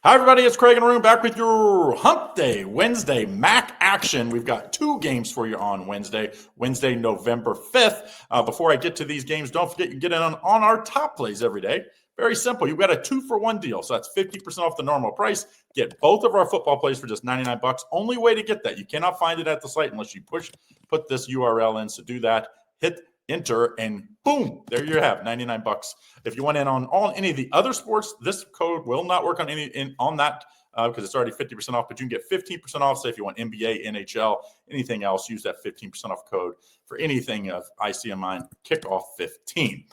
Hi, everybody. It's Craig and Arun back with your Hump Day Wednesday MAC action. We've got two games for you on Wednesday, November 5th. Before I get to these games, don't forget you get in on our top plays every day. Very simple. You've got a 2-for-1 deal. So that's 50% off the normal price. Get both of our football plays for just $99. Only way to get that. You cannot find it at the site unless you put this URL in. So do that. Hit enter, and boom, there you have $99. If you want in on any of the other sports, this code will not work on on that because it's already 50% off, but you can get 15% off. Say if you want NBA, NHL, anything else, use that 15% off code for anything of ICMI Kickoff 15.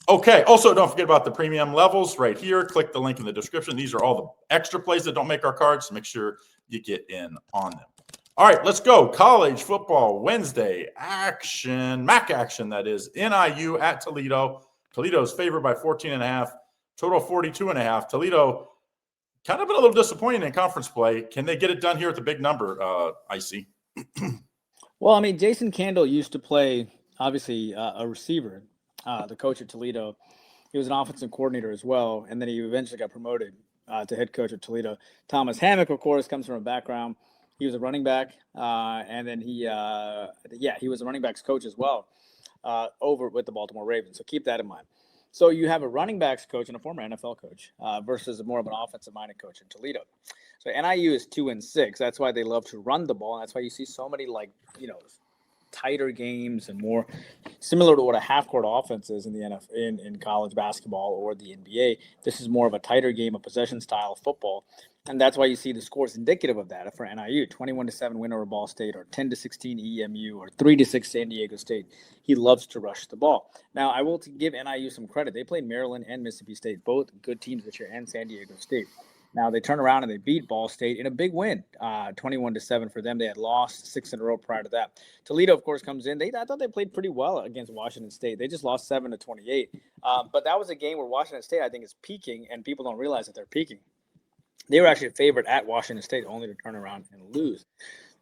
Okay, also don't forget about the premium levels right here. Click the link in the description. These are all the extra plays that don't make our cards. So make sure you get in on them. All right, let's go. College football Wednesday action, MAC action, that is. NIU at Toledo. Toledo's favored by 14.5, total 42.5. Toledo kind of been a little disappointing in conference play. Can they get it done here at the big number, Icy? Well, I mean, Jason Candle used to play, obviously, a receiver, the coach at Toledo. He was an offensive coordinator as well, and then he eventually got promoted to head coach at Toledo. Thomas Hammock, of course, comes from a background. He was a running back, and then he was a running backs coach as well over with the Baltimore Ravens. So keep that in mind. So you have a running backs coach and a former NFL coach versus more of an offensive-minded coach in Toledo. So NIU is 2-6. That's why they love to run the ball. And that's why you see so many tighter games and more similar to what a half-court offense is in the NFL, in college basketball or the NBA. This is more of a tighter game, a possession-style football. And that's why you see the scores indicative of that for NIU. 21-7 win over Ball State, or 10-16 EMU, or 3-6 San Diego State. He loves to rush the ball. Now, I will give NIU some credit. They played Maryland and Mississippi State, both good teams this year, and San Diego State. Now, they turn around and they beat Ball State in a big win, 21-7 for them. They had lost 6 in a row prior to that. Toledo, of course, comes in. I thought they played pretty well against Washington State. They just lost 7-28. But that was a game where Washington State, I think, is peaking, and people don't realize that they're peaking. They were actually favored at Washington State, only to turn around and lose.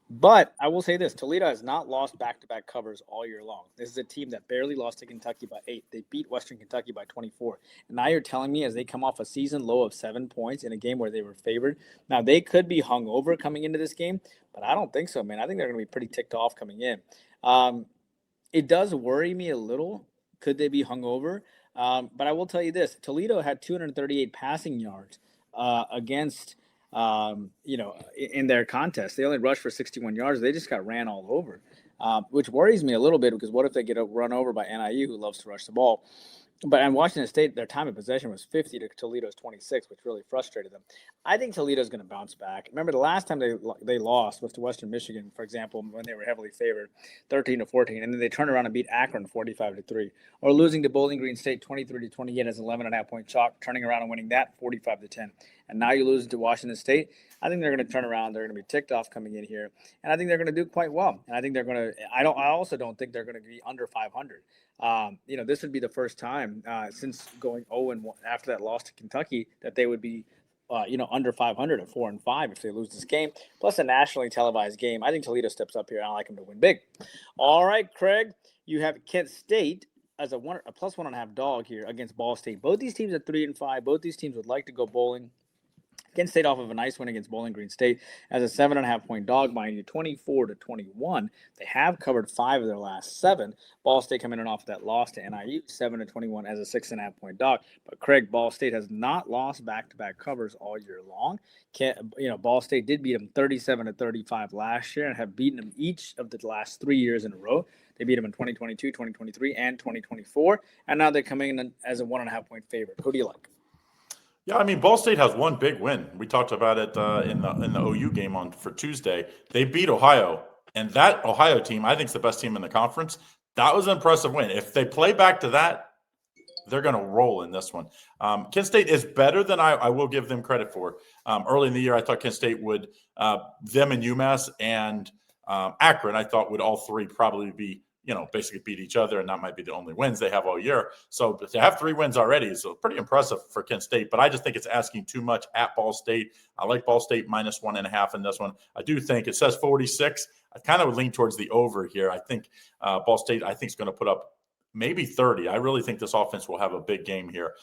But I will say this, Toledo has not lost back-to-back covers all year long. This is a team that barely lost to Kentucky by 8. They beat Western Kentucky by 24. And now you're telling me as they come off a season low of 7 points in a game where they were favored. Now, they could be hung over coming into this game, but I don't think so, man. I think they're going to be pretty ticked off coming in. It does worry me a little. Could they be hung over? But I will tell you this. Toledo had 238 passing yards against in their contest. They only rushed for 61 yards. They just got ran all over, which worries me a little bit because what if they get run over by NIU, who loves to rush the ball? But in Washington State, their time of possession was 50 to Toledo's 26, which really frustrated them. I think Toledo's going to bounce back. Remember, the last time they lost was to Western Michigan, for example, when they were heavily favored, 13-14, and then they turned around and beat Akron 45-3, or losing to Bowling Green State 23-28 as an 11.5-point chalk, turning around and winning that 45-10. And now you lose to Washington State. I think they're going to turn around. They're going to be ticked off coming in here, and I think they're going to do quite well. And I think they're going to. I also don't think they're going to be under 500. This would be the first time since going 0-1 after that loss to Kentucky that they would be, under 500 at 4-5 if they lose this game. Plus a nationally televised game. I think Toledo steps up here. I like them to win big. All right, Craig, you have Kent State as a plus 1.5 dog here against Ball State. Both these teams are 3-5. Both these teams would like to go bowling. Kent State off of a nice win against Bowling Green State as a 7.5-point dog, mind you, 24-21. They have covered 5 of their last 7. Ball State coming in off of that loss to NIU, 7-21 as a 6.5-point dog. But Craig, Ball State has not lost back-to-back covers all year long. Ball State did beat them 37-35 last year and have beaten them each of the last 3 years in a row. They beat them in 2022, 2023, and 2024. And now they're coming in as a 1.5-point favorite. Who do you like? Yeah, I mean, Ball State has one big win. We talked about it in the OU game for Tuesday. They beat Ohio, and that Ohio team, I think, is the best team in the conference. That was an impressive win. If they play back to that, they're going to roll in this one. Kent State is better than I will give them credit for. Early in the year, I thought Kent State would, them and UMass and Akron, I thought would all three probably be, basically beat each other, and that might be the only wins they have all year. So to have 3 wins already is pretty impressive for Kent State, but I just think it's asking too much at Ball State. I like Ball State minus 1.5 in this one. I do think it says 46. I kind of would lean towards the over here. I think Ball State, is going to put up maybe 30. I really think this offense will have a big game here.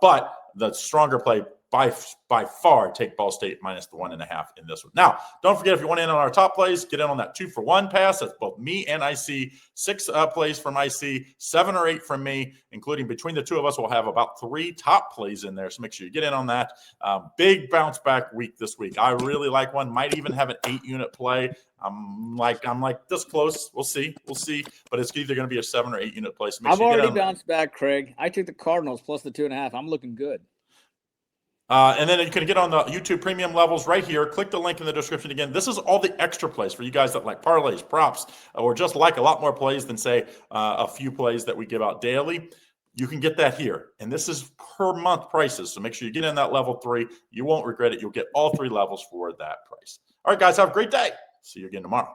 But the stronger play, by far take Ball State minus the 1.5 in this one. Now, don't forget, if you want in on our top plays, get in on that 2-for-1 pass. That's both me and IC. 6 plays from IC, 7 or 8 from me, including between the two of us, we'll have about 3 top plays in there. So make sure you get in on that. Big bounce back week this week. I really like one. Might even have an 8-unit play. I'm like this close. We'll see. But it's either going to be a 7 or 8-unit play. So I've already bounced back, Craig. I took the Cardinals plus the 2.5. I'm looking good. And then you can get on the YouTube premium levels right here. Click the link in the description again. This is all the extra plays for you guys that like parlays, props, or just like a lot more plays than, say, a few plays that we give out daily. You can get that here. And this is per month prices. So make sure you get in that level 3. You won't regret it. You'll get all 3 levels for that price. All right, guys, have a great day. See you again tomorrow.